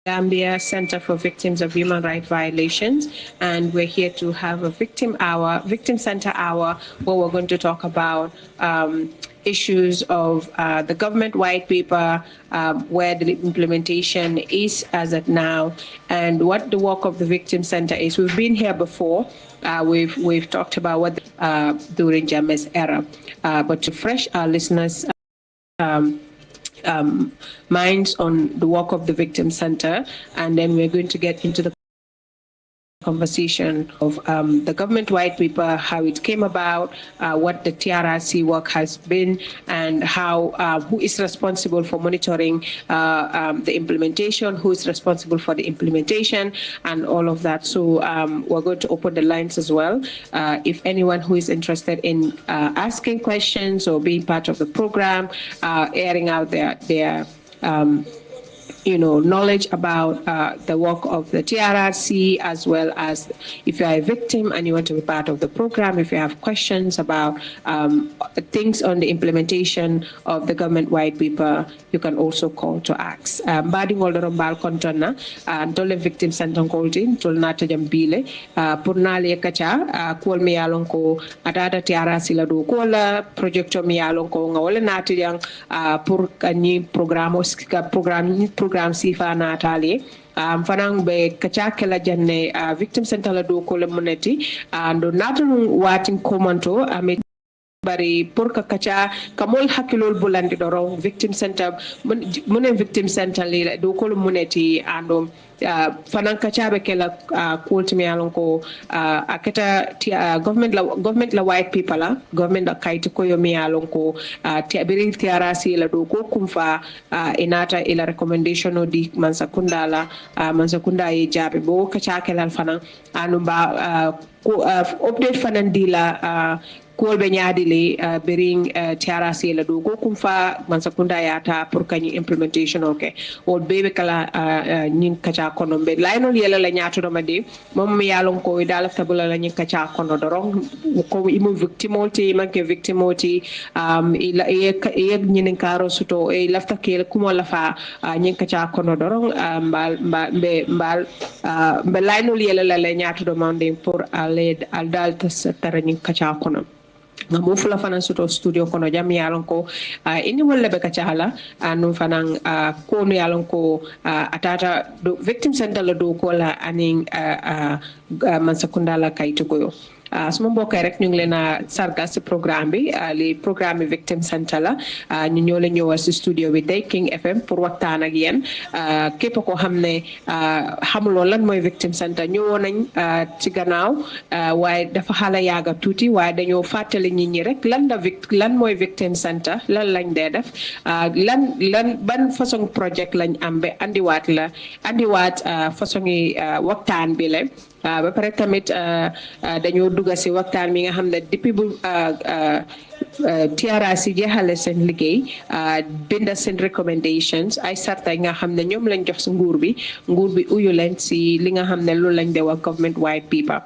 Gambia Center for Victims of Human Rights Violations, and we're here to have a victim center hour, where we're going to talk about issues of the government white paper, where the implementation is as of now, and what the work of the victim center is. We've been here before. We've talked about what during Jammeh's era, but to refresh our listeners' minds on the work of the Victim Center, and then we're going to get into the conversation of the government white paper, how it came about, what the TRRC work has been, and how who is responsible for monitoring the implementation, who is responsible for the implementation, and all of that. So we're going to open the lines as well. If anyone who is interested in asking questions or being part of the program, airing out their knowledge about the work of the TRRC, as well as if you are a victim and you want to be part of the program, if you have questions about things on the implementation of the government white paper, you can also call to ask. Mbadi ngoldo mbal kontona dole victim santon koltin tol nata jambile pour nale kacha kol mi yalon ko atata TRRC la do kola projecto mi yalon ko ngawole nata yang pour kanyi programme sifa natali fanang be kachake la janne victim center la do ko le moneti ando natun watin komanto ame bari pour ka kacha kamol hakilol bulandi doro victim center munen victim center li do ko le moneti ando fanan kachabe kela kultimi alon ko aketa government la white people la government la kaiti ko yomi alon ko tiabiri TRRC la do ko kumfa inata ila recommendation di mansakunda e jabe bo kacha kela fanan anu ba update fanan di la kolbe nyaadile bering TRRC la do go kumfa mansakunda yata pour kany implementation okay o bebe kala nyin kacha kono be laynol yela la nyaato do made mom yalon ko dala tabula la nyin kacha kono dorong ko imu victimolti manke victimolti ila e nyin karo suto e lafta ke kuma la fa nyin kacha kono dorong mbal laynol yela la nyaato do mande pour aled al dal tara nyin kacha kono ngamo fula fanan soto studio kono jam yalon ko ini wolle be kachala anu fanan ko no yalon ko atata victim center la do ko la aning mansakunda la kayto goyo suma mbokay rek ñu ngi leena sargal ci programme bi li programme victim center la ñu ñoo la ñëwal ci studio bi day King FM pour waxtaan ak yeen képp ko xamné xamuloo lan mooy victim center ñëwoon nañ ci gannaaw waaye dafa xala yaaga tuuti waaye dañoo fàttali nit ñi rek lan mooy victim center lan lañ dee def lan ban façon project lañ am be andiwaat façon yi waxtaan bi la ba pare tamit dañoo dugg ci waxtaan mi nga xam ne depuis bu TRRC jeexale seen liggéey binda seen recommendations ay sarta yi nga xam ne ñoom lañ jox ci nguur bi uyu leen ci li nga xam ne loolu lañ de wax government white paper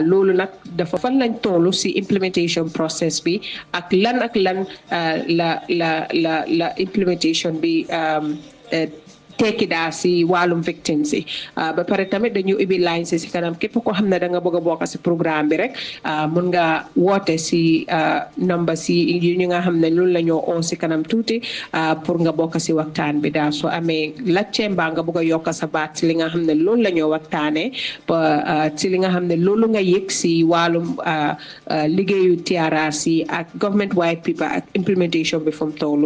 loolu nag dafa fan lañ tollu ci implementation process bi ak lan la implementation bi tekki daa si wàllum victims yi ba pare tamit dañu ubbi line si kanam képp ko xam ne da nga bëgg a bokk si programme bi rek mun nga woote si number si yu ñu nga xam ne loolu la ñoo on si kanam tuuti pour nga bokk si waxtaan bi daal soo amee laajte mbaa nga bëgg a yokk sa baat si li nga xam ne loolu la ñoo waxtaanee ba si li nga xam ne loolu nga yëg si wàllum liggéeyu TRRC ak government white paper ak implementation bi fu mu toll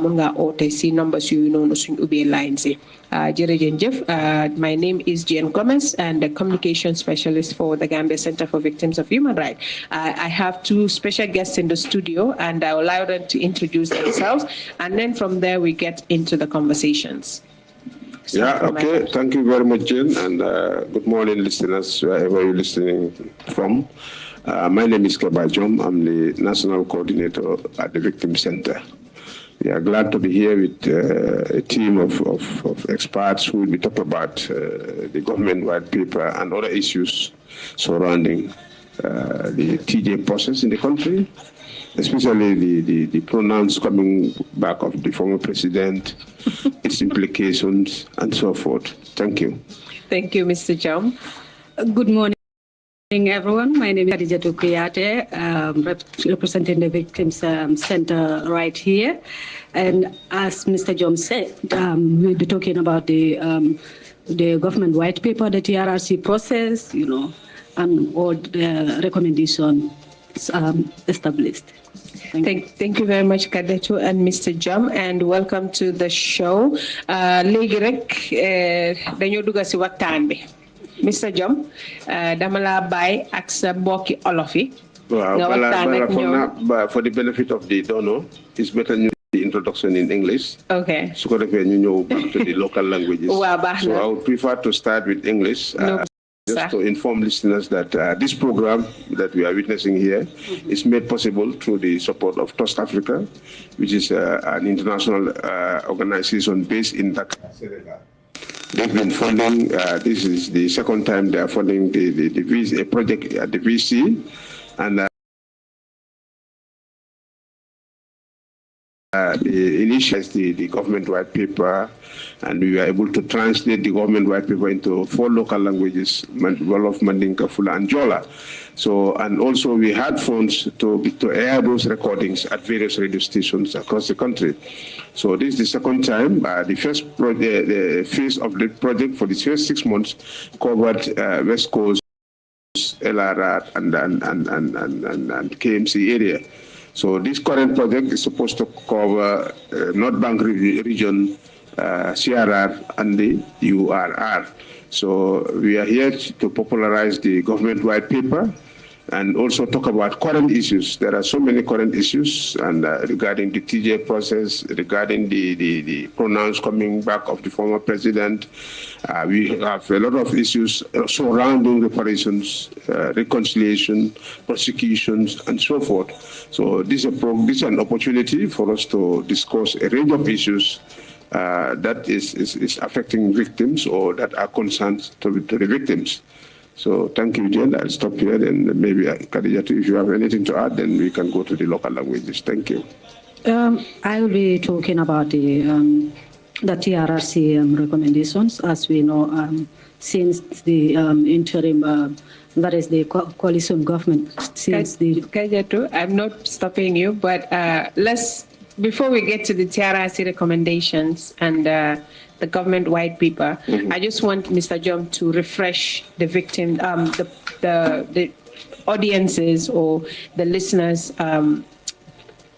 mun nga oote si numbers yooyu noonu suñ ubbee lines. My name is Jane Gomez and the communication specialist for the Gambia Center for Victims of Human Rights. I have two special guests in the studio and I will allow them to introduce themselves, and then from there we get into the conversations. Okay. Thank you very much, Jane, and good morning, listeners, wherever you're listening from. My name is Keba Jom. I'm the National Coordinator at the Victim Center. We are glad to be here with a team of experts who will be talking about the government white paper and other issues surrounding the TJ process in the country, especially the pronouns coming back of the former president, its implications, and so forth. Thank you. Thank you, Mr. Jom. Good morning, everyone. My name is Khadija Kuyate, representing the Victims Center right here. And as Mr. Jom said, we'll be talking about the government white paper, the TRRC process, and all the recommendations established. Thank you very much, Kadetu and Mr. Jom, and welcome to the show. Léegi rek dañoo dugg si waxtaan bi. Mr. Jom, dama la bàyyi ak sa mbokki olof yi. For the benefit of the donor, it's better the introduction in English. Okay. So back to the local languages. So I would prefer to start with English. Just to inform listeners that this program that we are witnessing here is made possible through the support of Trust Africa, which is an international organization based in Dakar, Senegal. They've been funding, this is the second time they are funding a project at the VC, and they initialized the government white paper, and we were able to translate the government white paper into 4 local languages, Wolof, Mandinka, Fula, and Jola. So, and also we had funds to air those recordings at various radio stations across the country. So this is the second time. The first the phase of the project for the first 6 months covered West Coast, LRR, and KMC area. So this current project is supposed to cover North Bank region, CRR, and the URR. So we are here to popularize the government white paper and also talk about current issues. There are so many current issues, and regarding the TJ process, regarding the pronouns coming back of the former president. We have a lot of issues surrounding reparations, reconciliation, prosecutions, and so forth. So this is an opportunity for us to discuss a range of issues that is affecting victims or that are concerns to the victims. So thank you, Jen. I'll stop here, and maybe Khadija, if you have anything to add, then we can go to the local languages. Thank you. I'll be talking about the TRRC recommendations. As we know, since the interim, that is the coalition government, since Khadija, I'm not stopping you, but before we get to the TRRC recommendations and the government white paper, I just want Mr. Jom to refresh the victim, the audiences or the listeners'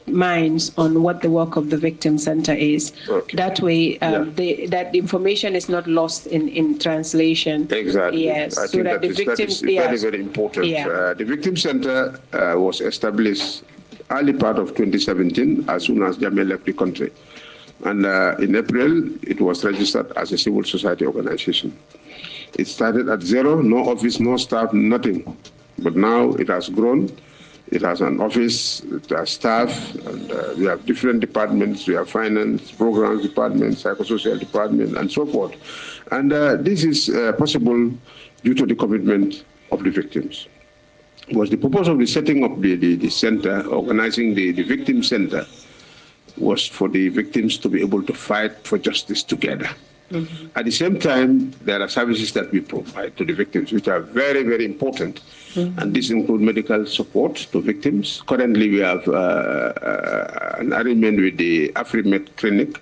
minds on what the work of the Victim Center is. Okay. That way, that information is not lost in translation. Exactly. Yes. I think that is very, very important. Yeah. The Victim Center was established early part of 2017, as soon as Jammeh left the country. And in April, it was registered as a civil society organization. It started at zero, no office, no staff, nothing. But now it has grown. It has an office, it has staff, and we have different departments. We have finance, programs department, psychosocial department, and so forth. And this is possible due to the commitment of the victims. Was the purpose of the setting up the center, organizing the Victim Center, was for the victims to be able to fight for justice together. Mm-hmm. At the same time, there are services that we provide to the victims, which are very, very important. Mm-hmm. And this includes medical support to victims. Currently, we have an arrangement with the AfriMed clinic,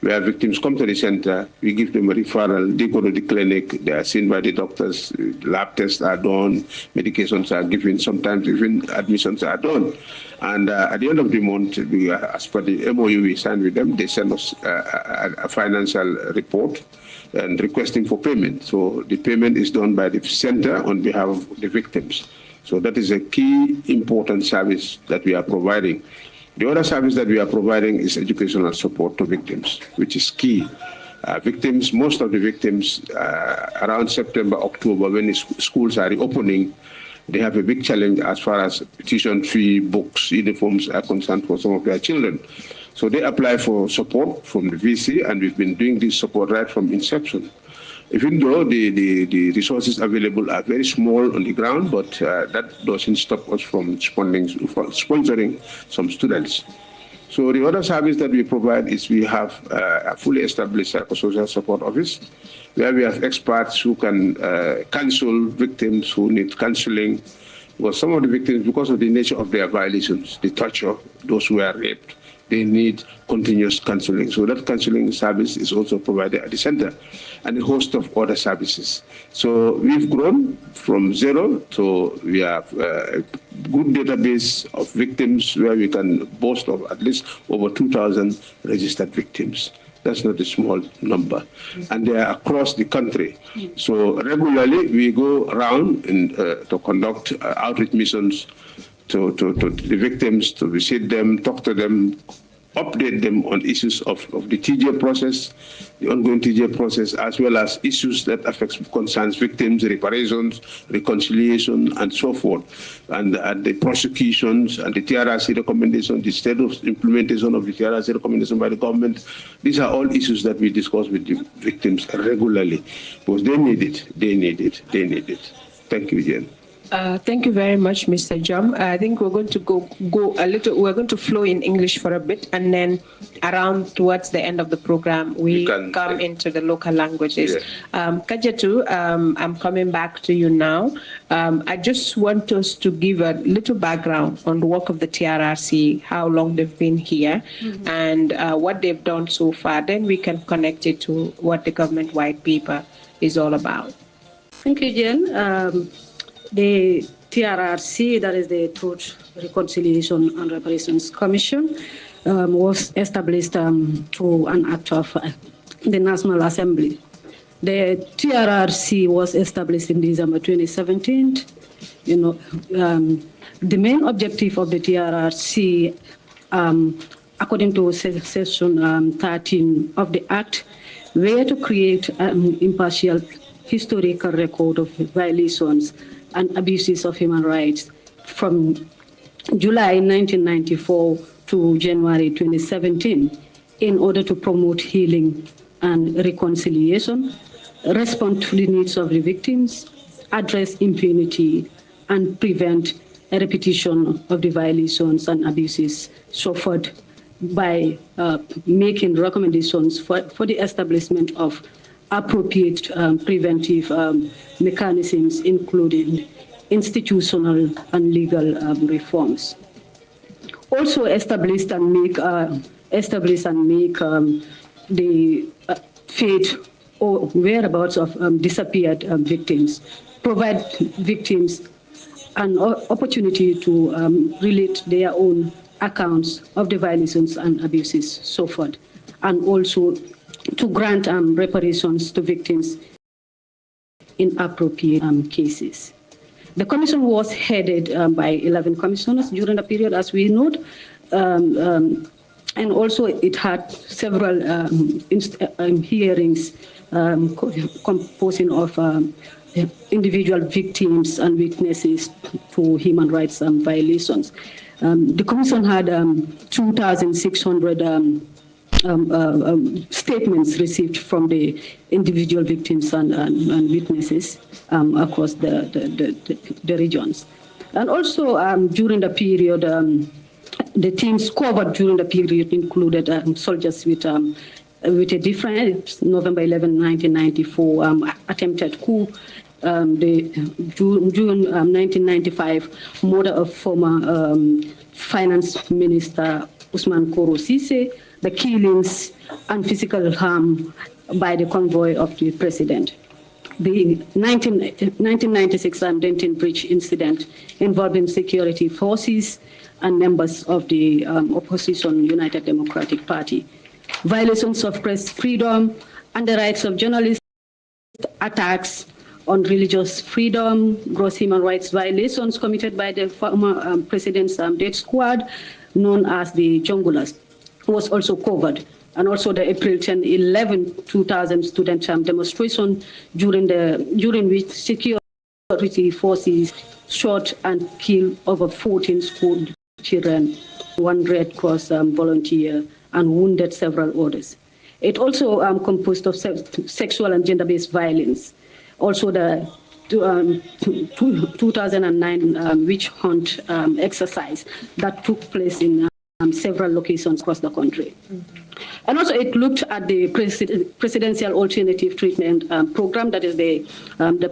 where victims come to the center, we give them a referral, they go to the clinic, they are seen by the doctors, lab tests are done, medications are given, sometimes even admissions are done. And at the end of the month, as per the MOU we signed with them, they send us a financial report and requesting for payment. So the payment is done by the center on behalf of the victims. So that is a key important service that we are providing. The other service that we are providing is educational support to victims, which is key. Victims, most of the victims, around September, October, when schools are reopening, they have a big challenge as far as tuition fee, books, uniforms are concerned for some of their children. So they apply for support from the VC, and we've been doing this support right from inception. even though the resources available are very small on the ground, but that doesn't stop us from sponsoring some students. So the other service that we provide is we have a fully established psychosocial support office, where we have experts who can counsel victims who need counseling. Because some of the victims, because of the nature of their violations, the torture, those who are raped, they need continuous counseling. So that counseling service is also provided at the center, and a host of other services. So we've grown from zero to we have a good database of victims where we can boast of at least over 2,000 registered victims. That's not a small number. And they are across the country. So regularly we go around to conduct outreach missions to the victims, to visit them, talk to them, update them on issues of the TJ process, the ongoing TJ process, as well as issues that concerns victims, reparations, reconciliation, and so forth. And the prosecutions and the TRRC recommendation, the state of implementation of the TRRC recommendation by the government, these are all issues that we discuss with the victims regularly, because they need it, they need it, they need it. Thank you, Jen. Thank you very much, Mr. Jom. I think we're going to we're going to flow in English for a bit, and then around towards the end of the program, we come into the local languages. Yeah. Kajatu, I'm coming back to you now. I just want us to give a little background on the work of the TRRC, how long they've been here, and what they've done so far. Then we can connect it to what the government white paper is all about. Thank you, Jen. The TRRC, that is the Truth, Reconciliation and Reparations Commission, was established through an act of the National Assembly. The TRRC was established in December 2017. You know, the main objective of the TRRC, according to Section 13 of the Act, were to create an impartial historical record of violations and abuses of human rights from July 1994 to January 2017 in order to promote healing and reconciliation, respond to the needs of the victims, address impunity, and prevent a repetition of the violations and abuses suffered by making recommendations for the establishment of appropriate preventive mechanisms, including institutional and legal reforms. Also establish and make the fate or whereabouts of disappeared victims, provide victims an opportunity to relate their own accounts of the violations and abuses suffered, and also to grant reparations to victims in appropriate cases. The commission was headed by 11 commissioners during the period, as we know, and also it had several hearings composing of individual victims and witnesses to human rights violations. The commission had 2,600 statements received from the individual victims and witnesses across the regions. And also during the period, the teams covered during the period included soldiers with a different November 11, 1994 attempted coup, the June 1995 murder of former finance minister Usman Koro Sise, the killings and physical harm by the convoy of the president. The 1996 Denton Bridge incident involving security forces and members of the opposition United Democratic Party. Violations of press freedom and the rights of journalists, attacks on religious freedom, gross human rights violations committed by the former president's death squad, known as the Junglers, was also covered. And also the April 10, 11, 2000 student demonstration during which security forces shot and killed over 14 school children, 1 Red Cross volunteer, and wounded several others. It also composed of sexual and gender-based violence. Also the 2009 witch hunt exercise that took place in several locations across the country. And also it looked at the Presidential Alternative Treatment Program, that is the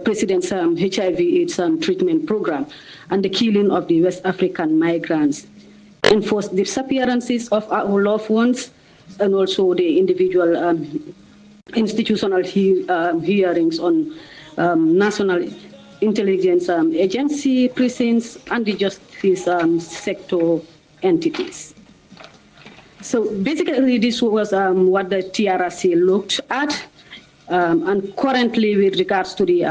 President's HIV/AIDS treatment program, and the killing of the West African migrants, enforced disappearances of our loved ones, and also the individual institutional hearings on National Intelligence Agency, prisons, and the justice sector entities. So basically, this was what the TRRC looked at, and currently, with regards to the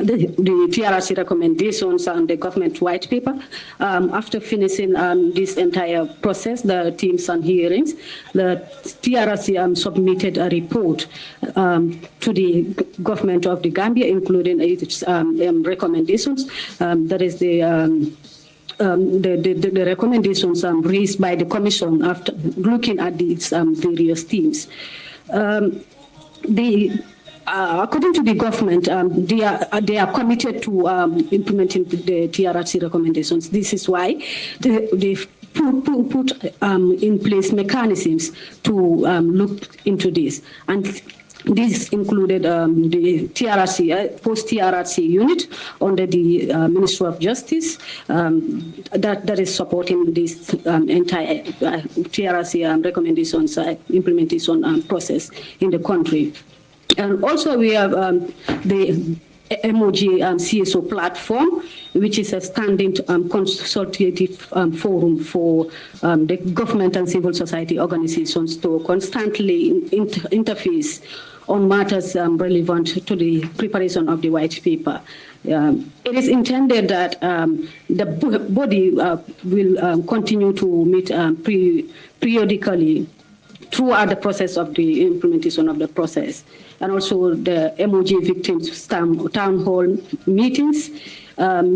TRRC recommendations and the government white paper, after finishing this entire process, the teams and hearings, the TRRC submitted a report to the government of the Gambia, including its recommendations. That is the recommendations raised by the Commission after looking at these various themes. According to the government, they are committed to implementing the TRRC recommendations. This is why they've put in place mechanisms to look into this. And this included the TRRC, post-TRRC unit under the Ministry of Justice that is supporting this entire TRRC recommendations implementation process in the country. And also we have the MOG CSO platform, which is a standing consultative forum for the government and civil society organizations to constantly interface on matters relevant to the preparation of the white paper. It is intended that the body will continue to meet periodically throughout the process of the implementation of the process. And also the MOG Victims Town Hall meetings,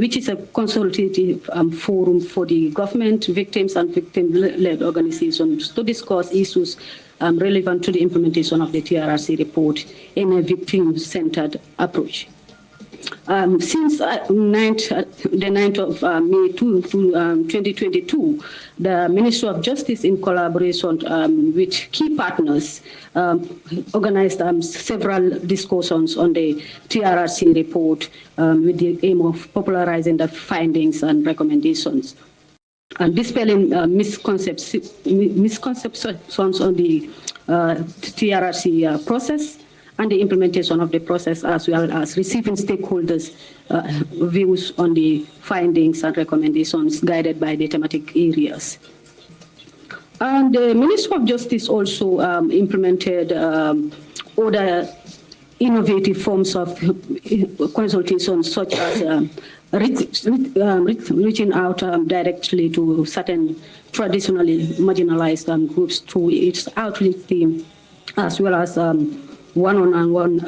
which is a consultative forum for the government, victims, and victim-led organizations to discuss issues relevant to the implementation of the TRRC report in a victim-centered approach. Since the 9th of May 2022, the Ministry of Justice, in collaboration with key partners, organized several discussions on the TRRC report with the aim of popularizing the findings and recommendations, and dispelling misconceptions on the TRRC process and the implementation of the process, as well as receiving stakeholders' views on the findings and recommendations guided by the thematic areas. And the Ministry of Justice also implemented other innovative forms of consultation, such as reaching out directly to certain traditionally marginalized groups through its outreach team, as well as one-on-one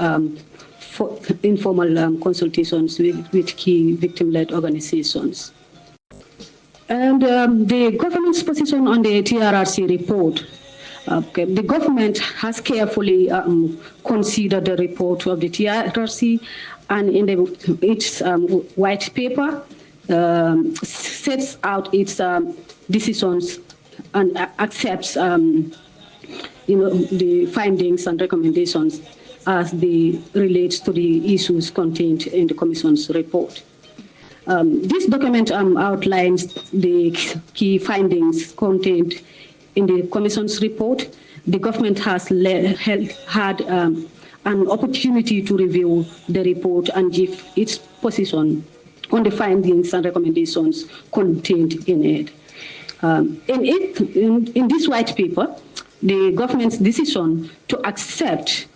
informal consultations with key victim-led organizations. And the government's position on the TRRC report. The government has carefully considered the report of the TRRC, and in its white paper sets out its decisions and accepts the findings and recommendations as they relate to the issues contained in the Commission's report. This document outlines the key findings contained in the Commission's report. The government has had an opportunity to review the report and give its position on the findings and recommendations contained in it. In this white paper, the government's decision to accept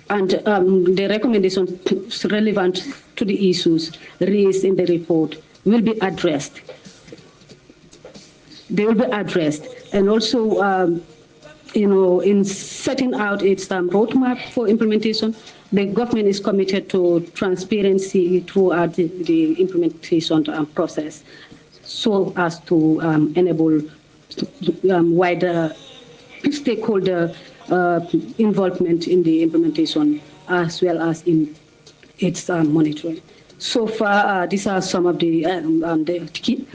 and the recommendations relevant to the issues raised in the report will be addressed. They will be addressed, and also, in setting out its roadmap for implementation, the government is committed to transparency throughout the implementation process, so as to enable wider stakeholder involvement in the implementation as well as in its monitoring. So far, these are some of the key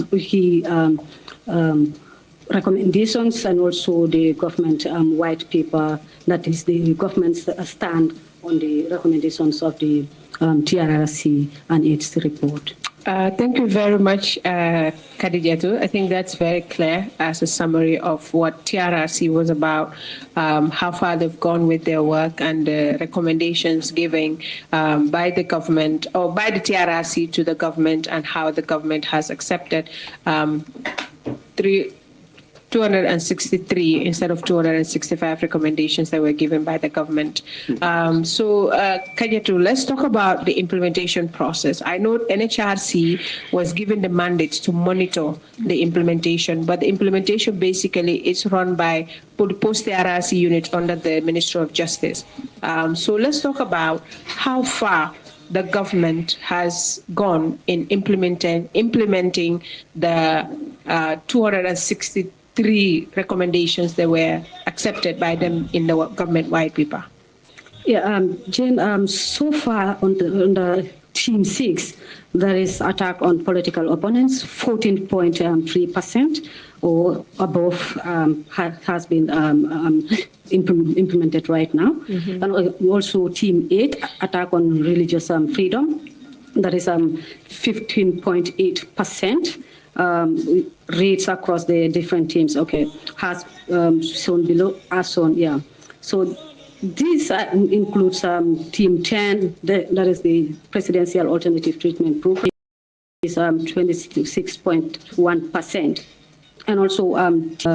recommendations and also the government white paper, that is the government's stand on the recommendations of the TRRC and its report. Thank you very much, Khadijatu. I think that's very clear as a summary of what TRRC was about, how far they've gone with their work, and the recommendations given by the government or by the TRRC to the government, and how the government has accepted 263 instead of 265 recommendations that were given by the government. Khadijatu, let's talk about the implementation process. I know NHRC was given the mandate to monitor the implementation, but the implementation basically is run by post-TRRC unit under the Ministry of Justice. So let's talk about how far the government has gone in implementing the 263 recommendations that were accepted by them in the government white paper. Yeah, Jane, so far on the Team 6, there is attack on political opponents, 14.3% or above has been implemented right now. Mm-hmm. And also Team 8, attack on religious freedom, that is 15.8%. Rates across the different teams, okay, has shown below, as shown, yeah. So this includes Team 10, that is the Presidential Alternative Treatment Group, is 26.1%. And also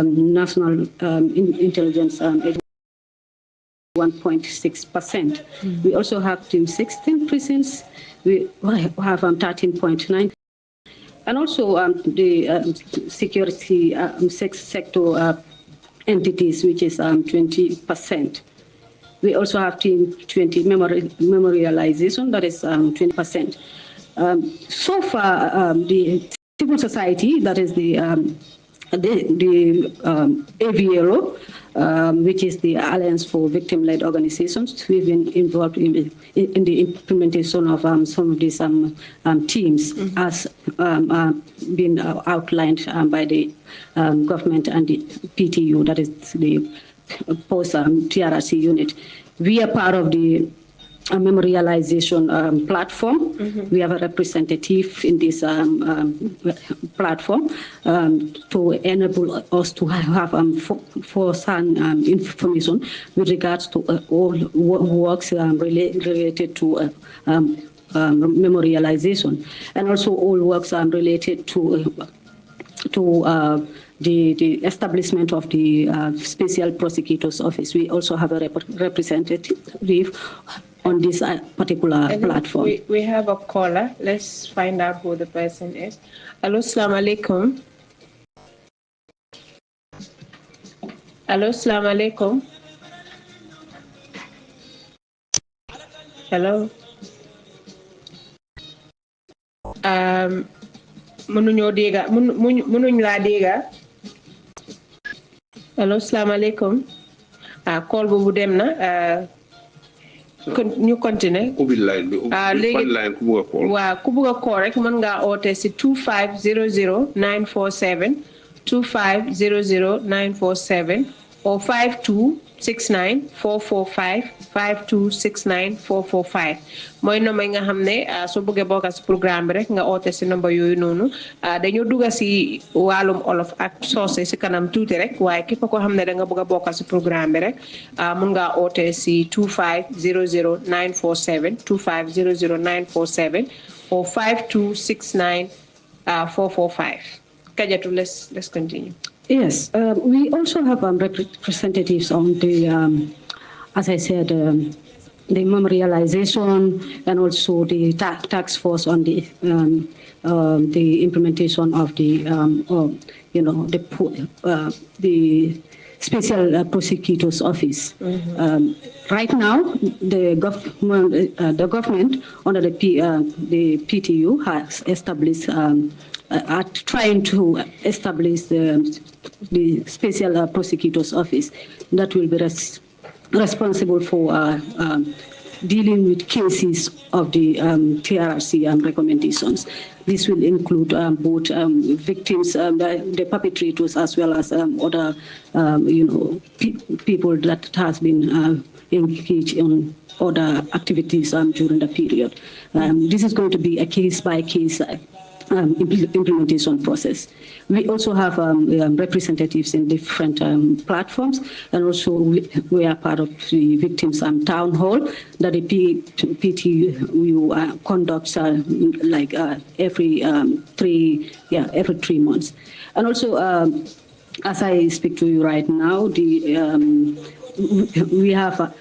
National Intelligence 1.6%. We also have Team 16 prisons, we have 13.9%. And also the security sector entities, which is 20%. We also have Team 20 memorialization, that is 20%. So far, the civil society, that is the AVRO, which is the Alliance for Victim-Led Organizations. We've been involved in the implementation of some of these teams, mm-hmm. as been outlined by the government and the PTU, that is the post-TRRC unit. We are part of the memorialization platform. Mm-hmm. We have a representative in this platform to enable us to have first-hand information with regards to all works related to memorialization, and also all works related to the establishment of the Special Prosecutor's Office. We also have a representative on this particular platform. We have a caller. Let's find out who the person is. Hello, assalamu alaikum. Hello, assalamu alaikum. Hello. Munuñ la dega. Hello, assalamu alaikum. Call bobu dem na. Ñu continuer. Ubbi line bi. Léegi line ku bëgg a call. Waaw ku bëgg a call rek mën ngaa oote si 2500 947 2500 947 or 5269 445 5269 445 mooy nomba yi nga xam ne soo bëggee bokk si programme bi rek nga oote si nomba yooyu noonu dañoo dugga si wàllum olof ak soose si kanam tuuti rek waaye képp koo xam ne da nga bëgg a bokk si programme bi rek mun ngaa oote si 2500 947 2500 947 or 5269 445. Kajatu, let's continue. Yes, we also have representatives on the, as I said, the memorialization and also the task force on the implementation of the, the Special Prosecutor's Office. Mm-hmm. Right now, the government under the PTU has established. Are trying to establish the Special Prosecutor's Office that will be responsible for dealing with cases of the TRRC recommendations. This will include both victims, the perpetrators, as well as other, people that has been engaged in other activities during the period. This is going to be a case-by-case implementation process. We also have representatives in different platforms, and also we are part of the victims town hall that the PTU conducts like every 3 months. And also, as I speak to you right now, we have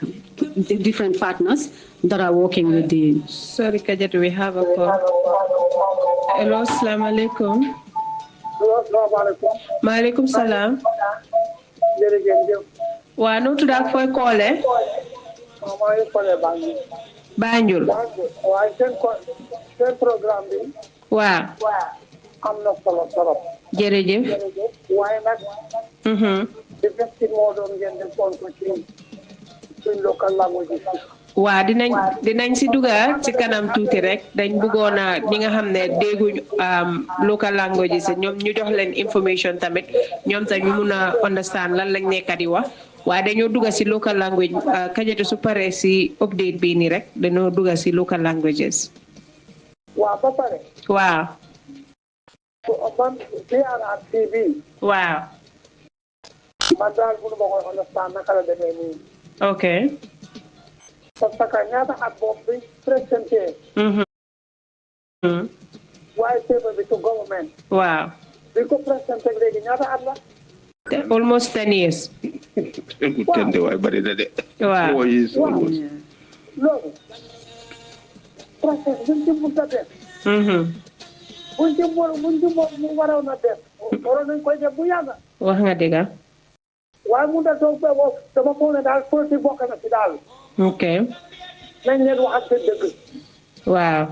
different partners that are working with the... Sorry, Kajat, we have a call. Hello, assalamu alaikum. Maaleykum salaam. Waa nu tudd ak fooy koole. Banjul. waaye seen programme bi. waaw. am na solo trop. jërëjëf. waaye nag. di fekk moo doon ngeen defoon ko ci suñ local language. waa dinañ si dugal ci kanam tuuti rek dañ bëggoon a ñi nga xam ne dégguñ local language yi ñoom ñu jox leen information tamit ñoom sax ñu mun a understand lan lañ nekk di wax waaye dañoo dugal si local language Kajatu su paree si update bii nii rek dañoo dugal si local languages. waaw ba pare. waaw. man TRRC bi. waaw. man daal mënu ma ko understand naka la demee nii. ok. parce que ñaata at boobu bi présenté. waaye paper bi to government. waaw. bi ko présenté léegi ñaata at la. almost 10 years. Ten de waaye bari na de. waaw. 4 years almost. loolu. process buñ ci mun a def. buñ ci mu waroon a def. waroon nañ koy def bu yàgg. wax nga dëgg. waaye mun na toog ba dama foog ne daal politique bokk na ci daal. ok. nañ leen waxante dëgg. waaw.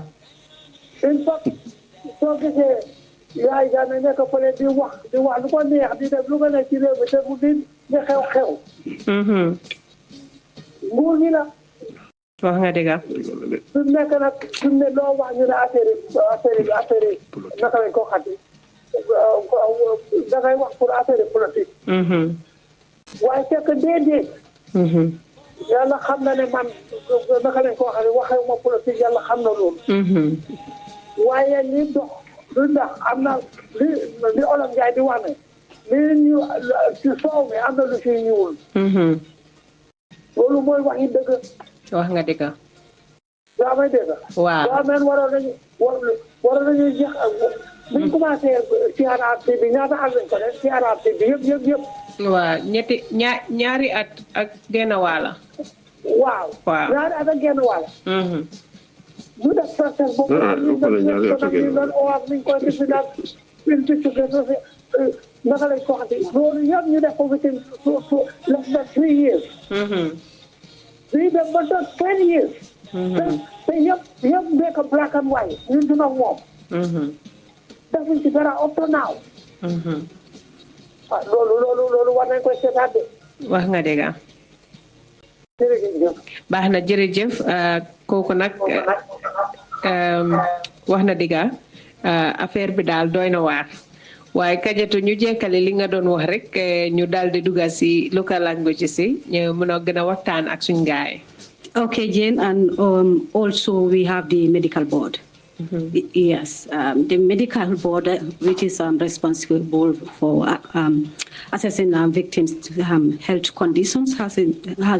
une fois soo gisee yaay gaa ne nekk fële di wax lu ko neex di def lu ko neex ci réew mi te bu di xew-xew. nguur gi la. wax nga dëgg. su nekk nag su ne loo wax ñu ne affaire yi naka lañ ko xati da ngay wax pour affaire politique. waaye fekk déedéet. yàlla xam na ne man naka lañ ko waxee ma politique yàlla xam na loolu. waaye li dox lu ndax am na li olof Njaay di wax ne li ñu ci soow mi am na lu ciy ñuul. loolu mooy wax yi dëgg. wax nga dëgg. yaa may dégg. waaw waaw man waroon nañu jeex bu ñu commencé TRRC bi ñaata at lañ ko def TRRC bi yëpp. waaw ñaari at ak genn wàll. waaw. ñaari at ak genn wàll. ñu def process boobu. ñu koy def daal naka lañ ko waxati loolu yëpp ñu def ko within less than 3 years. bii dem ba doon 10 years. te yëpp nekk black and white ñun dina moom. defuñ ci dara up to now. loolu war nañ koy seetaat de. wax nga dëgg. jërëjëf. baax na jërëjëf kooku nag wax na dëgg affaire bi daal doy na waar waaye Kajatu ñu jekkale li nga doon wax rek ñu daal di dugga si local language si ñu mën a gën a waxtaan ak suñ gaay. Okay, Jane, and also we have the medical board. Yes, the medical board, which is responsible for assessing victims' health conditions, has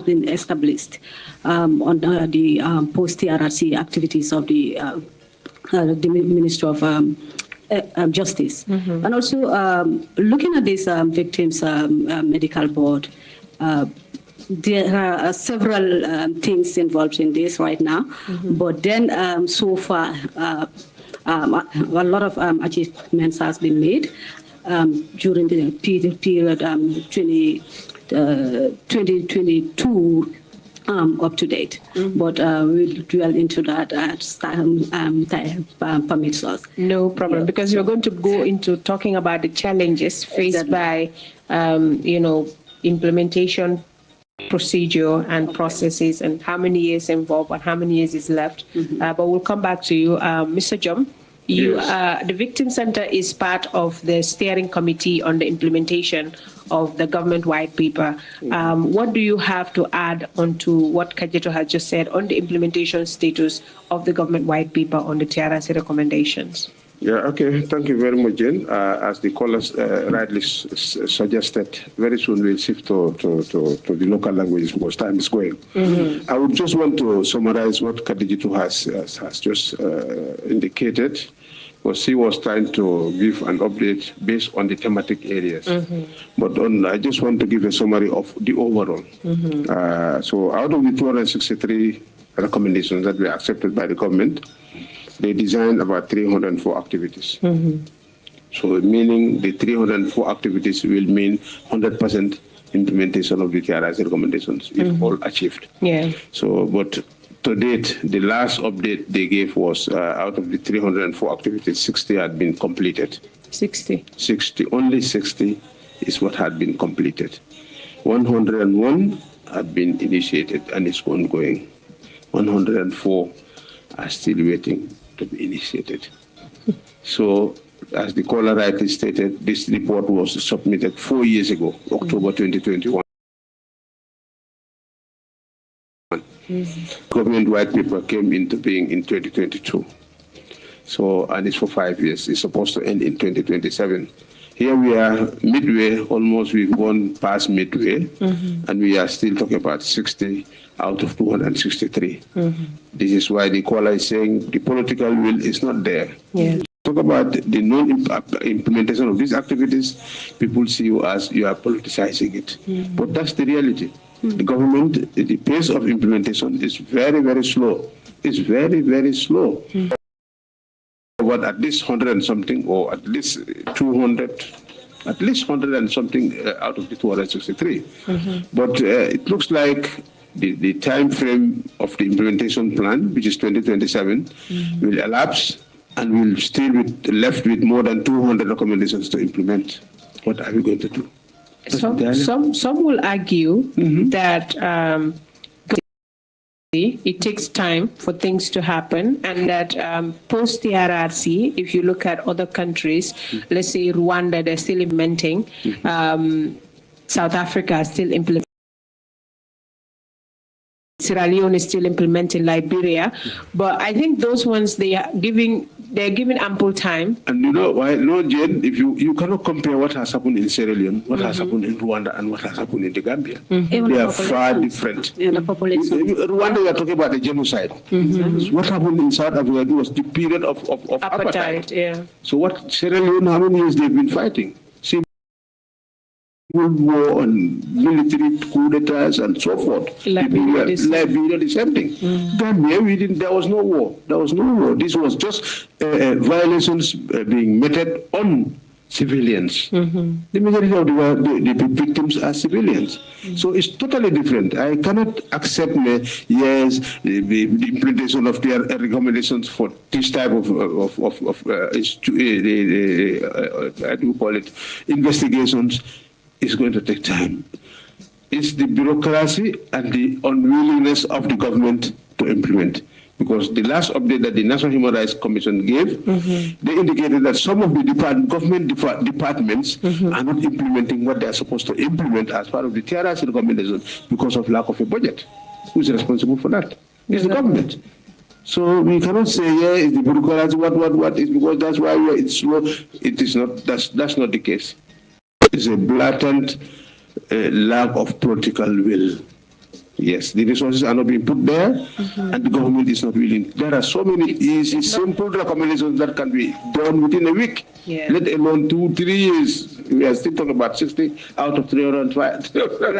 been established under the post-TRRC activities of the Ministry of Justice. And also looking at this victims' medical board, there are several things involved in this right now, but then so far a lot of achievements has been made during the period 2022 up to date. But we'll dwell into that as time permits us. No problem, because you're going to go into talking about the challenges faced by implementation procedure and processes and how many years involved and how many years is left. But we'll come back to you. Mr. Jom, the Victim Center is part of the steering committee on the implementation of the government white paper. What do you have to add on to what Kajeto has just said on the implementation status of the government white paper on the TRRC recommendations? Yeah, okay. Thank you very much, Jane. As the callers rightly suggested, very soon we'll shift to the local languages because time is going. I would just want to summarize what Khadijatou has just indicated, because she was trying to give an update based on the thematic areas. But I just want to give a summary of the overall. So out of the 263 recommendations that were accepted by the government, they designed about 304 activities. So meaning the 304 activities will mean 100% implementation of the TRRC recommendations if all achieved. So, but to date, the last update they gave was out of the 304 activities, 60 had been completed. 60? 60. Only 60 is what had been completed. 101 had been initiated and is ongoing. 104 are still waiting to be initiated. So, as the caller rightly stated, this report was submitted 4 years ago, October 2021. Government white paper came into being in 2022. So, and it's for 5 years. It's supposed to end in 2027. Here we are midway, almost we've gone past midway, and we are still talking about 60 out of 263. This is why the caller is saying the political will is not there. Talk about the non-implementation of these activities, people see you as you are politicizing it. But that's the reality. The government, the pace of implementation is very, very slow. It's very, very slow. But at least 100 and something, or at least 200, at least 100 and something out of the 263. But it looks like the time frame of the implementation plan, which is 2027, will elapse, and we'll still be left with more than 200 recommendations to implement. What are we going to do? Some will argue that it takes time for things to happen, and that post TRRC, if you look at other countries, let's say Rwanda, they're still implementing, South Africa is still implementing, Sierra Leone is still implementing, Liberia, but I think those ones they're given ample time. And you know why? No, Jane, if you cannot compare what has happened in Sierra Leone, what has happened in Rwanda, and what has happened in the Gambia. They are far different. Rwanda, we are talking about the genocide. What happened in South Africa was the period of apartheid. So what Sierra Leone, how many years they've been fighting? War and military coup d'etats and so forth. Liberia, the same thing. Gambia, there was no war. There was no war. This was just violations being meted on civilians. The majority of the victims are civilians. So it's totally different. I cannot accept the implementation of their recommendations for this type of investigations. Is going to take time. It's the bureaucracy and the unwillingness of the government to implement. Because the last update that the National Human Rights Commission gave, they indicated that some of the government departments are not implementing what they are supposed to implement as part of the TRRC recommendation because of lack of a budget. Who's responsible for that? It's the government. So we cannot say, it's the bureaucracy, what is, because that's why it's slow. It is not, that's not the case. It's a blatant lack of political will. Yes, the resources are not being put there, and the government is not willing. There are so many easy, simple recommendations that can be done within a week, let alone 2-3 years. We are still talking about 60 out of 305.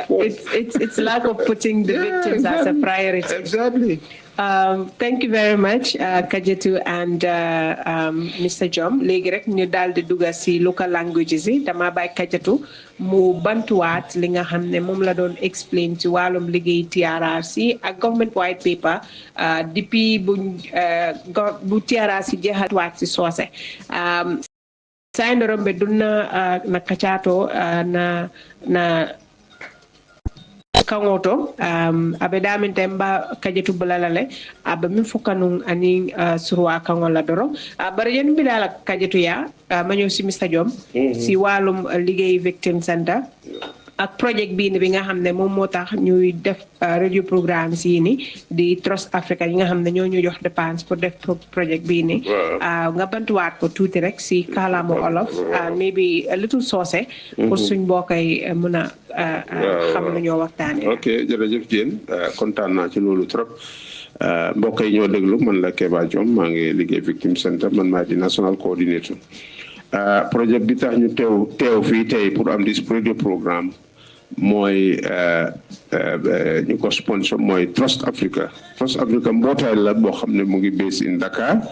It's lack of putting the victims as a priority. Exactly. Thank you very much, Kajetou and Mr. Jom. Léegi rek ñu daal di dugg ci local languages yi dama bay Kajetou mu bantuwaat li nga xam ne moom la doon explain ci wàllum liggéey TRRC ak government white paper depuis bu TRRC jeexatuwaat ci soose. Sayndorom be dunna na kacato na kangoto abe damin temba kajetu bulalale abe min fokanung ani surwa kangola doro bare yen bi dala kajetu ya ma ñew si Mr Diom si walum liggéey victim center ak project bi ni bi nga xamne mom motax ñuy def radio programme yi ni di Trust Africa yi nga xamne ñoo ñu jox dépense pour def project bi ni nga bantuwaat ko tuuti rek si kalamu olof maybe a little sauce pour suñ bokay mëna xam lu ñoo waxtane ok jërëjëf Jane kontaan naa ci loolu trop mbokk yi ñoo déglu man la Keba Diom maa ngi liggéey victim center man maa di national coordinator projet bi tax ñu teew fii tey pour am this radio programme mooy ñu ko sponsor mooy Trust Africa mbootaay la boo xam ne mu ngi based in Dakar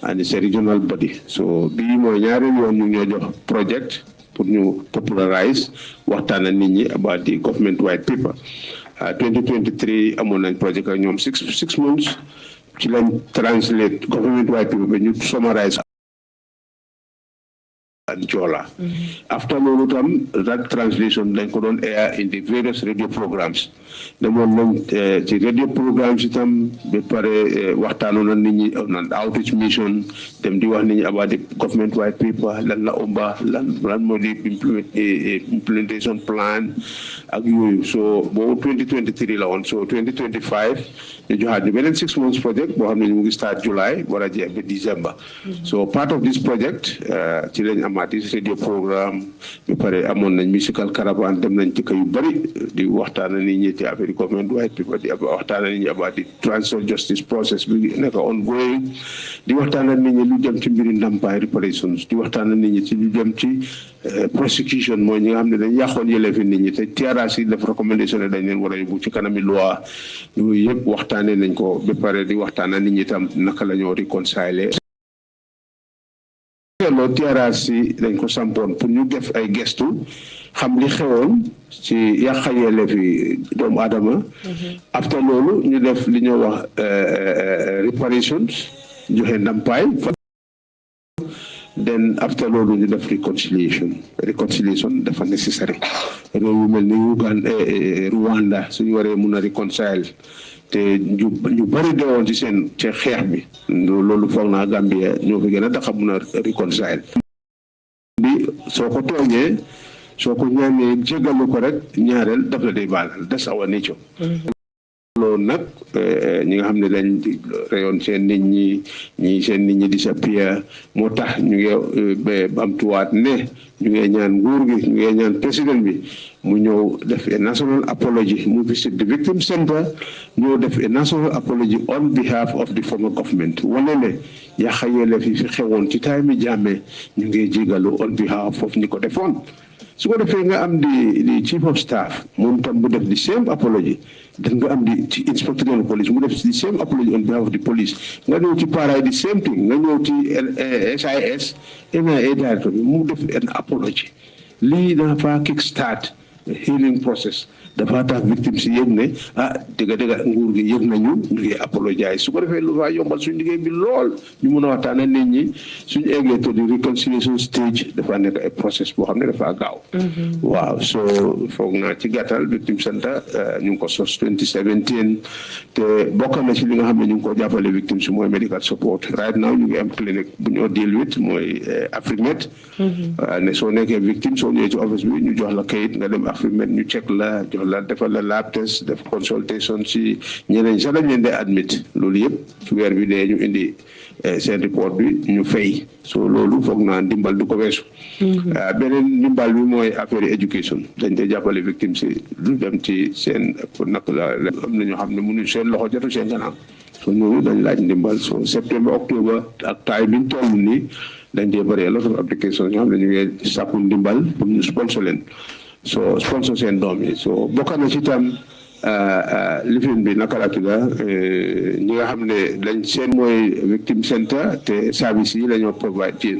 and it's a regional body so bii mooy ñaari yoon ñu ñoo jox project pour ñu popularize waxtaan ak nit ñi about the government white paper 2023 amoon nañ project ak ñoom six months ci lañ translate government white paper ba ñu summarize Jola. After loolu tam that translation dañ ko doon air in the various radio programs demoon nañ ci radio programmes itam ba pare waxtaanoon na nit ñi on outreach mission dem di wax nit ñi about the government white paper lan la ëmba lan moo di implementation plan ak yooyu so boobu 2023 la woon so 2025 ñu joxaat ñu beneen 6 months project boo xam ne ñu ngi start July war a jeex ba December so part of this project ci lañ this radio programme bi pare amoon nañ musical caravan dem nañ ci yu bari di waxtaan nit ñi ci affaire government white paper di waxtaan nit ñi about the transitional justice process bi nekk ongoing di waxtaan nit ñi lu jëm ci mbiri ndàmpaay reparations di waxtaan nit ñi ci lu jëm ci prosecution mooy ñi nga xam ne dañ yàqoon yëlefi nit ñi te TRRC def recommendation ne dañ leen war a yóbbu ci kanami loi yooyu yëpp waxtaanee nañ ko ba pare di waxtaan nit ñi tam naka la ñoo réconcilier lo TRRC dañ ko sampoon pour ñu def ay gestu xam li xewoon ci yàqayeele fi doomu aadama after loolu ñu def li ñoo wax reparations joxe ndàmpaay then after loolu ñu def reconciliation dafa necessary réew yu mel ni Rwanda suñu waree mun a reconcile te ñu bari deewoon ci seen ci xeex bi loolu foog naa Gambia ñoo fi gën a daxa mun a reconcile bi soo ko tooñee soo ko ñaanee jégalu ko rek ñaareel daf la day baalal that's our nature loolu nag ñi nga xam ne dañ reyoon seen nit ñi disappear moo tax ñu ngi bamtuwaat ne ñu ngi ñaan nguur gi ñu ngi ñaan président bi mu ñëw def a national apology mu visit the victim center ñëw def a national apology on behalf of the former government wane ne yàqayeele fi xewoon ci time Jammeh ñu ngi jégalu on behalf of ñi ko defoon su ko defee nga am di chief of staff moom tam bu def the same apology dan nga am di inspector of police mu def the same apology on behalf of the police nga ñëw ci paray the same thing nga ñëw ci SIS NIA director mu def an apology lii dafa kick start healing process dafa tax victime si yëg ne dëgg nguur gi yëg nañu ñu ngi apologize su ko defee lu fa yombal suñu liggéey bi lool ñu mën a waxtaan ak nit ñi suñu eggee to the reconciliation stage dafa nekk ay process boo xam ne dafa gaaw waaw so foog naa ci gàttal victim center ñu ngi ko sos 2017 te bokk na ci li nga xam ne ñu ngi ko jàppale victime si mooy medical support right now ñu ngi am clinique bu ñoo deal with mooy AfriMed ne soo nekkee victime soo ñëwee ci office bi ñu jox la kayit nga dem AfriMed ñu check la defal la lab test def consultation si ñeneen sax dañ leen di admit loolu yëpp ci weer bi dee ñu indi seen report bi ñu fay so loolu foog naa ndimbal du ko weesu beneen ndimbal bi mooy affaire education dañ te jàppale victime si lu dem ci seen nak la am na ñoo xam ne mënu seen loxo jotu seen kanam so ñooñu dañ laaj ndimbal so septembre octobre ak taay biñ toll nii dañ dee bëri lot of applications ñoo xam ne ñu ngi sàkku ndimbal pour ñu sponsor leen so sponsor seen doom yi so bokk na ci tam lifin bi naka la tudda ñi nga xam ne dañ seen mooy victim center te service yi la ñoo provide ci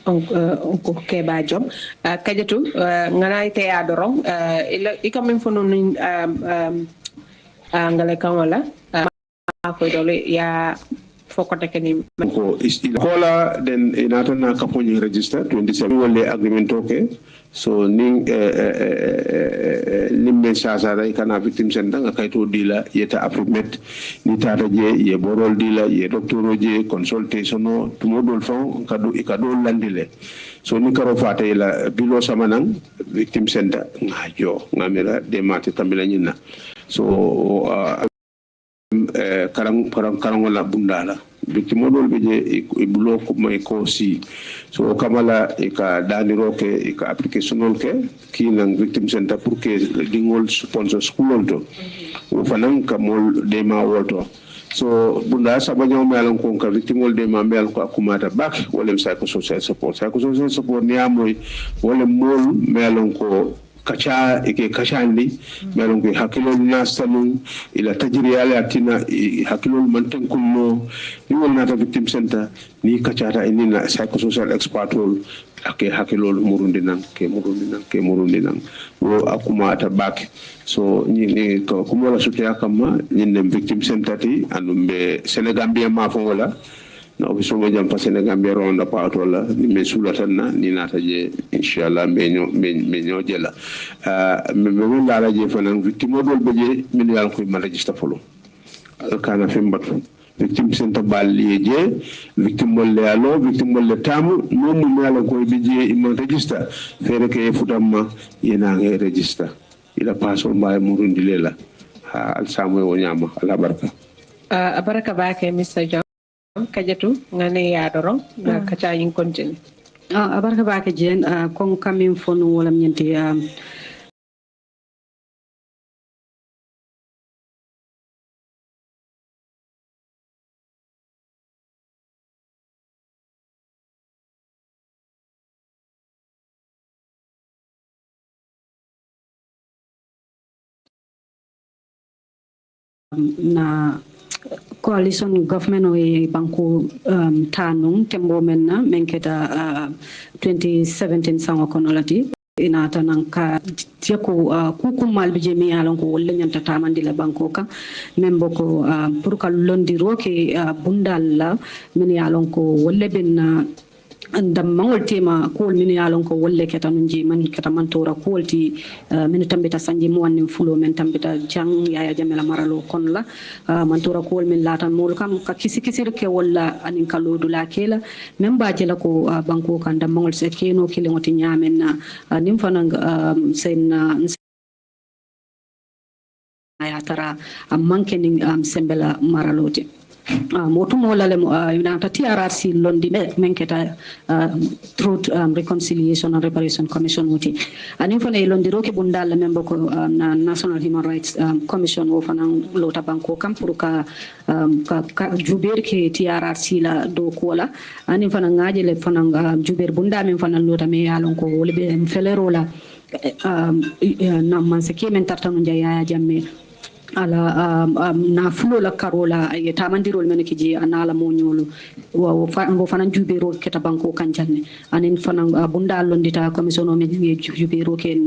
onko Keba Diom kajatu ngana ite ya dorong ika min fono ni ngale kan wala ko dole ya Fokotekeni. Ko kola then inata na kaponi register 27 wole agreement okay. So ning limbe sasa dai kana victim center nga kaito dila yeta appropriate ni tata je ye borol dila ye doctoro je consultation no tumodol fon ikado landile. So ni karo fata ila bilo samanang victim center ngajo ngamela demate tambila nyina. So karang wala bundala victim modol beje ibulo may ko si so kamala ika daniro ke ika application ke kinang victim center pour que dingol sponsor school to o fanan kamol dema woto so bunda sabanyo melan ko ka victim wol dema mel ko akumata bak wala psychosocial support ni amoy wala mol melan ko kacha ike kachandi melon ko hakilol nastanum ila tajriyale atina hakilol manten kullo ni wonna ta victim center ni kachata inina psychosocial expert wol ake hakilol murundinan wo akumata bak so ni ko kumola sutiya kama ni victim center ti andumbe Senegambia ma fo wala na ofiso mo jam pa Senegambia ronda pa tola ni me sulatanna ni nata je inshallah me ñoo jela me wala la je fanan victime dol beje min yal ko ma register folo kana fembatu victime center balli je victime molle alo victime molle tamu mom mo yal ko beje imma register fere ke futamma yena nge register ila paso mbaye murundi lela ha al samoy wo nyama ala barka baraka baake Mr. John kajatu ngane ya doro na kacha yin continue abarka baake jen kon kamin fonu wala nyenti na coalition government o banku tanung tembo menna menketa 2017 sango konolati ina tananka tiako kukumal bije mi alon ko wolle nyanta tamandi la banko ka membo ko pour ka londiro ke bundalla min yalon ko wolle ben andam mangol tema kol min yalon ko wolle keta nunji man keta man tora kolti min tambita sanji mo wanni fulo men tambita jang yaya jamela maralo kon la man tora kol min latan mol kam ka kisi ke walla anin kalodu la kela men baje la ko banko kan dam mangol se keno kile ngoti nyamen na nim fanang sen ya tara manke ning sembela maralote motumo lale ta TRRC londi menketa Truth Reconciliation and Reparation Commission wuti ani fone londi roke bundal member ko na National Human Rights Commission wo fana lota banko kam pour ka juber ke TRRC la do kola ani fana ngaje le fana juber bunda men fana lota me yalon ko wolbe felero la na man se kemen tartanu jaya jamme ala na fulo la karola ye tamandirol men kiji anala monyolo wo fanan jubero keta banko kanjanne anen fanan bunda londita commission o men jubero ken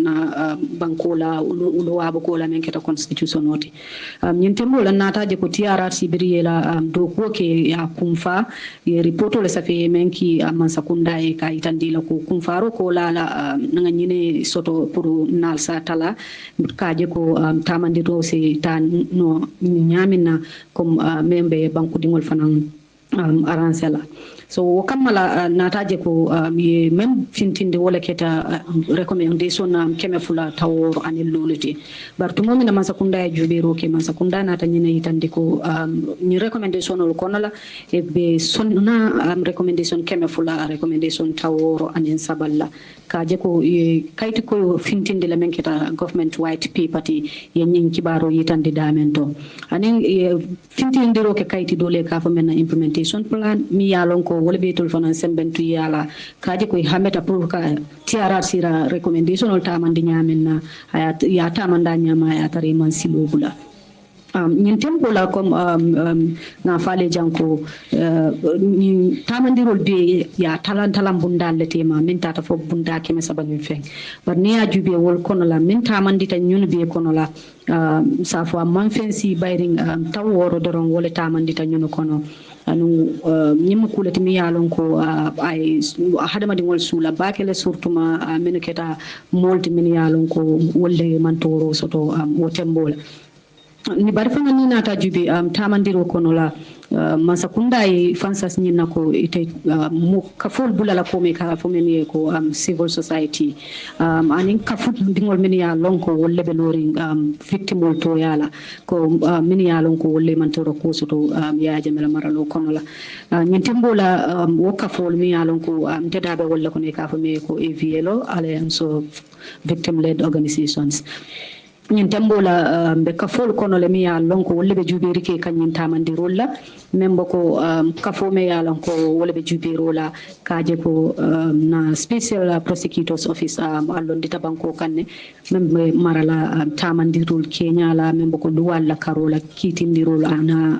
banko la ulo wabo ko la men keta constitution oti nyentemo la nata je ko TRRC biriela do ko ke ya kumfa ye reporto le safe men ki man sakunda e ka itandila ko kumfaro ko la nga nyine soto pour nalsa tala kaje ko tamandiro se no nyamina comme membe banku dingol fanan aransela so kamala nataje ko ye même fintinde wala keta recommendation keme fula tawor anil loliti bartu momina masakunda e jubero ke masakunda nata nyina yitande ko ni recommendation ol konola e be sonna recommendation keme fula recommendation tawor anin saballa kaje ko kayti ko fintinde la men keta government white paper ti ye nyin kibaro yitande damento anin fintinde ro ke kayti dole ka fa men implementation plan mi yalon ko wala be tol fana sembentu yala kaje ko hameta pour ka TRRC ra recommendation ol tamandi nyamen na ya tamanda nyama ya tare man silobula ñin tempo la comme na fale janko tamandirol be ya talan bundal le tema min tata fo bunda keme sabani feng bar ne ya jube wol kono la min tamandita ñun be kono la sa fo man fensi bayring taworo doron wala tamandita ñun kono anu nyim kulati mi yalon ko ay hadama di wol sula bakele surtout ma menuketa molti min yalon ko wolle mantoro soto wotembola ni bari fana ni nata jubi tamandiro kono la masakunda e fansas ni nako ite mo kafol bulala ko me ka fo men ko civil society anin kafut dingol men ya lonko wolle be lori victimol to yala ko men ya lonko wolle man to ko soto ya jamela maralo kono la nyen tembola wo kafol men ya lonko dedabe wolle ko ne ka fo me ko AVLO Alliance of Victim Led Organizations ñin tembola be kafol kono le mi ya lonko wolle be jubiri ke kanyin tamandi rolla membo ko kafo me ya lonko wolle be jubiri rolla kaje ko na special prosecutors office allon dita banko kanne membe marala tamandi rol Kenya la membo ko duwalla karola kitindi rol ana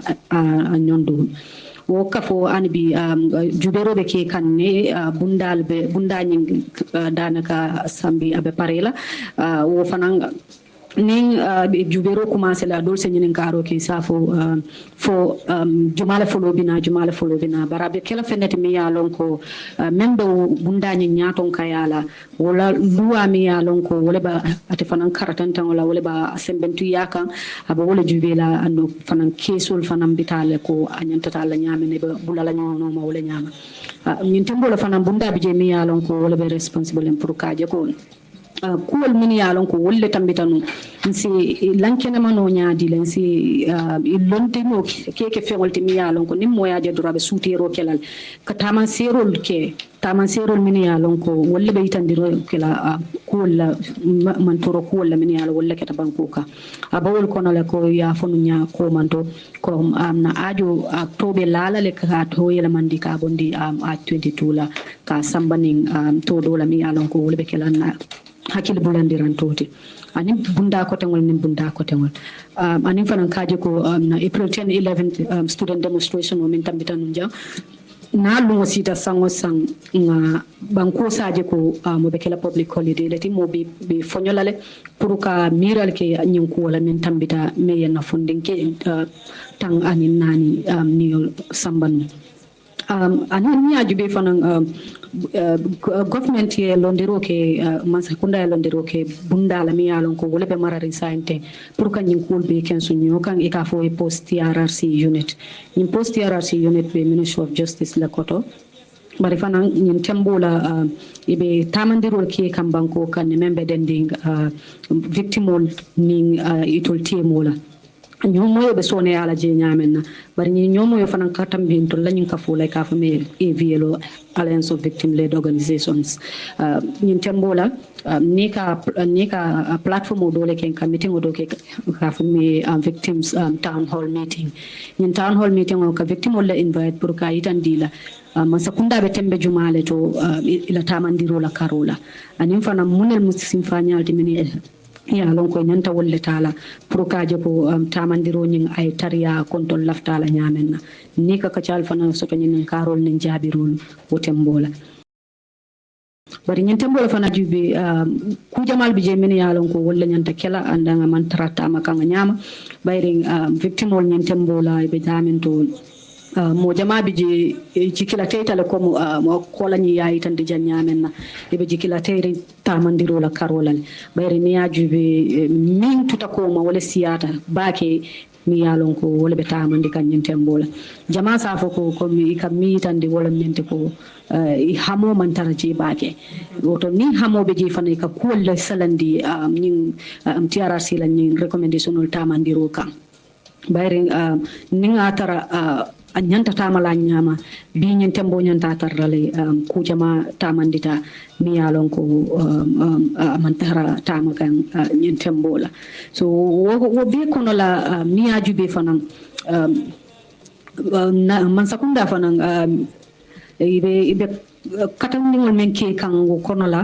nyondu wo kafo anbi juberobe ke kanne bundal be bundañi danaka sambi abe parela wo fananga ning jubero commencé la dol senyin karo ke safo fo jumala folo bina barabe kala fenete mi ya lonko membe bundani nyaton kayala wala luwa mi ya lonko wala ba ate fanan karatan wala ba sembentu yakan aba wala jubela ando fanan kesol fanan bitale ko anyanta tala nyame ne bulala nyono ma wala nyama min tembola fanan bunda bije mi ya lonko wala be responsible pour kaje ko kuwol min yalon ko wolle tambitanu si lankene mano nyaadi len si lonte no keke fewol te mi yalon ko nim moyaje durabe suutero kelal ka taman serol min yalon ko wolle be itandiro kela kuwol man toro kuwol min yalo wolle keta bankuka abawol kono le ko ya fonu nya ko manto ko na ajo tobe lala le ka to yela mandi ka bondi a 22 la ka sambaning to dola mi yalon ko wolle be kela na hakkille bulandiran toti anin bunda ko tengol nin bunda ko tengol anin fanan kaje ko na April 10 11 student demonstration o min tambita nun jam na lungo sita sango sang nga banko saje ko mo be kala public holiday leti mo be fonyolale pour ka miral ke nyin ko wala min tambita me yana fundin ke tang anin nani ni sambanu anin mi ajube fanan government ye londiro ke mansakunda ye londiro ke bunda la mi yalon ko wala be marari sante pour ka nyin kul be ken sunyo kan e ka fo e post TRRC unit in post TRRC unit be Ministry of Justice la koto bari fanan nyin tembola ibe tamandiro ke kan banko kan membe dending victimol ning itol temola ñomo be sone ala je ñamenna bari ñi ñomo yo fanan katam binto lañu ka fu lay ka fa me AVLO Alliance of Victim Led Organizations ñin tembola ni ka platform do le ken ka meeting do ke ka fa me victims town hall meeting ñin town hall meeting o ka victim wala invite pour ka itandila man sakunda be tembe jumale to ila tamandiro la karola anin fana munel muslim fanyalti mini ya lon ko nyanta wolle tala pour kaje ko tamandiro nyin ay tariya kontol laftala nyamenna ni ka kacal fana soto nyin karol nin jabirul wotembola bari nyin tembola fana jubi ku jamal bi je min ya lon ko wolle nyanta kela andanga man tarata makanga nyama bayring victimol nyin tembola be jaminto mo jamaɓe je jikila teytale comme mo kolani yayi tan de janñamen na eɓe jikila teyre tamandirola karolale ɓayre mi yajuɓe min tutakoma wala siyata baake mi yalon ko wala ɓe tamandi kañum tembola jama safo ko komi kam mi yitande wala mente ko hamo man tara je baake woto ni hamoɓe je fana ka kuwolle salandi ñin TRRC la ñin recommandation ol tamandiro kam ɓayre ninga tara a ñanta tamala ñama bi ñen tembo ñanta tarrale kujama tamandita mi yalon ko man tara tamakan ñen tembo la so wo be kono la mi ajube fanan man sakunda fanan ibe katandingol men ke kango kono la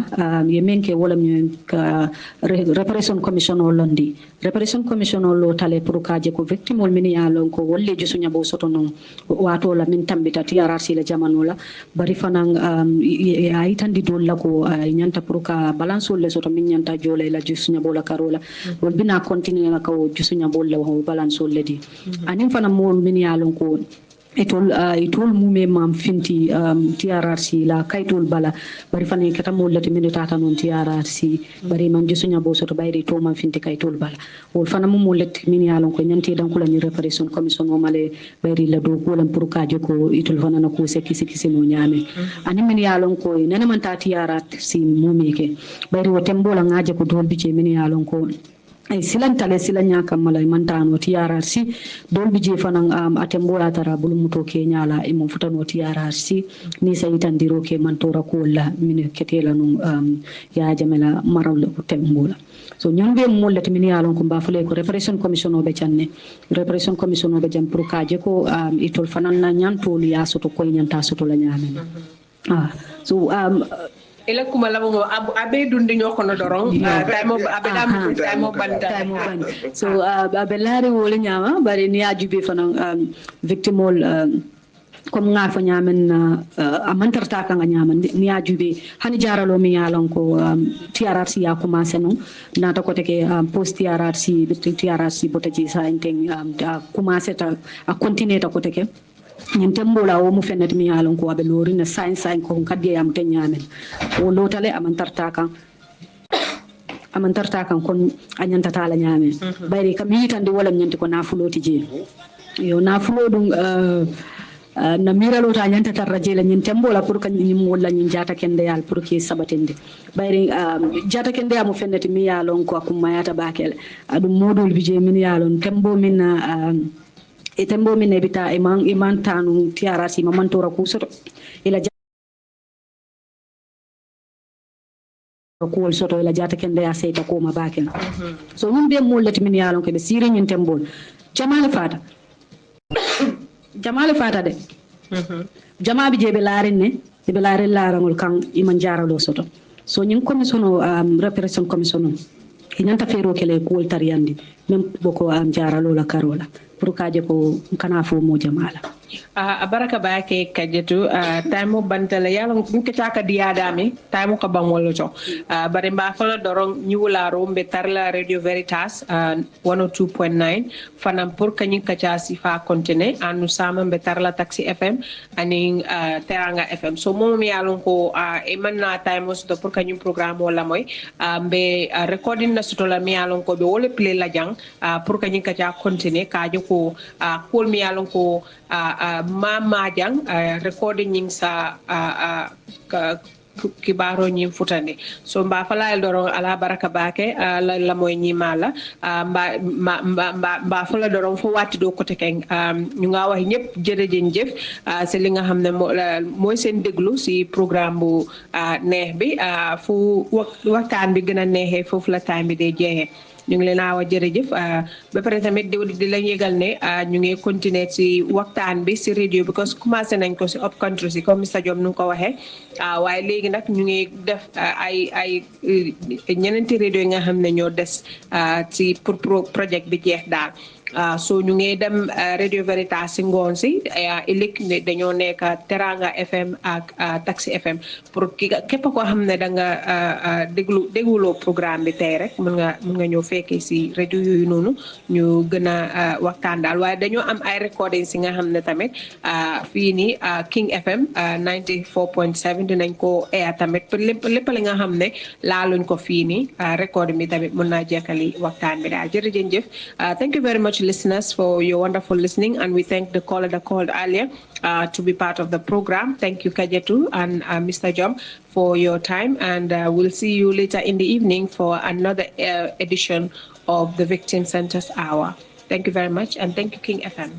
ye men ke wala men ka reparation commission o londi reparation commission o lo tale pour kaje ko victim ol men ya lon ko wolle jusu nyabo soto non wato la min tambita TRRC la jamano la bari fanan ay tandi dol la ko nyanta pour ka balance le soto min nyanta jole la jusu nyabo la karola wol bina continue la ko jusu nyabo la balance le di anin fanan mo men ya lon ko itol mume mam finti TRRC la kaitol bala bari fane kata mollati min tata non TRRC bari man jisunya bo soto bayri to man finti kaitol bala wol fana mo mollati min yalon ko nyanti dan kula ni reparation commission o male bayri la do ko lam pour kaje ko itol fana na ko sekisi no nyame ani min yalon ko nana man ta TRRC mume ke bayri wo tembola ngaje ko dol bije min yalon ko ay silantale silanya kamala mantano TRRC dol bije fanan atembola tara bulumuto ke nyala e mo futano TRRC ni sayitandiro ke mantora ko la min ketela no ya jamela maral tembola so nyambe mollati min yalon ko bafule ko reparation commission o be canne reparation commission o be jam pour kaje ko itol fanan na nyanto ya soto ko nyanta soto la nyame so ila kuma la mo abe dundi ñoko no dorong taymo abe dam taymo ban so abe lari wole nyama bari ni ajube fanan victimol comme nga fa nyamen amantarta ka nga nyaman ni ajube hani jaralo mi yalon ko TRRC ya commencé non nata ko teke post TRRC TRRC botaji sa inteng commencé ta a continuer ta ko teke ñen tembola wo mu fenati mi yalon ko abe lori na science ko kadde am ten nyamen o lotale amantarta kan kon anyanta tala nyamen bayri kam yitande wala ñanti ko nafuloti je yo nafulo dum na miralo ta nyanta tarraje la ñen tembola pour kan ñim wala ñin jata kende yal pour ki sabatende bayri jata kende am fenati mi yalon ko akuma yata bakel adu modul bije min yalon tembo min tembo min ebita iman tanu TRRC mamantora kusoto ila ko soto ila jata kende ya seyta ko ma baken so ñum be mollati min yalon ko be sire ñin tembol jamale fata de jama bi jebe larin ne be larin larangol kan iman jaralo soto so ñin commission reparation commission ñanta fero kele ko tariyandi même boko jaralo la karola pour kaje ko kana fo mo jamala baraka baake kajetu taymo bantala yalla ngi taka diadami taymo ko bamwolo to bare mba fala dorong nyula rombe tarla radio veritas 102.9 fanam pour kanyi kacha sifa kontine anu sama be tarla taxi fm ani teranga fm so mom yalla ko e manna taymo so pour kanyi programme wala moy be recording na sutola mi yalla ko be wole play la jang pour kanyi kacha kontine kaje ko kol mi yalla ko mama jang recording ning sa kibaro ñi futande so mba fala doron ala baraka bake la moy ñi mala mba fala doron fo wati do côté ken ñu nga wax ñep jërëjëf c'est li nga xamne moy seen déglu ci programme bu neex bi fu waxtaan bi gëna neexé fofu la time bi day jeexé ñu ngi leen a wax jërëjëf ba pare tamit di la yégal ne ñu ngi continuer ci waxtaan bi ci radio because commencé nañ ko ci up country ci comme Mr Diom nu ko waxee waaye léegi nag ñu ngi def ay ñeneenti radio yi nga xam ne ñoo des ci pour projet bi jeex daal so ñu ngi dem radio Veritas ci ngoon si ilik dañoo nekk Teranga FM ak Taxi FM pour képp koo xam ne da nga dégluloo programme bi tey rek mën nga ñëw fekkee si radio yooyu noonu ñu gën a waxtaan daal waaye dañoo am ay recording si nga xam ne tamit fii nii King FM 94.7 dinañ ko air tamit pour lépp li nga xam ne laaluñ ko fii nii recording bi tamit mën naa jekkali waxtaan bi daal jërëjëf thank you very much listeners for your wonderful listening, and we thank the caller that called earlier to be part of the program. Thank you Kajetu and Mr. Jom for your time, and we'll see you later in the evening for another edition of the Victim Centers Hour. Thank you very much, and thank you King FM.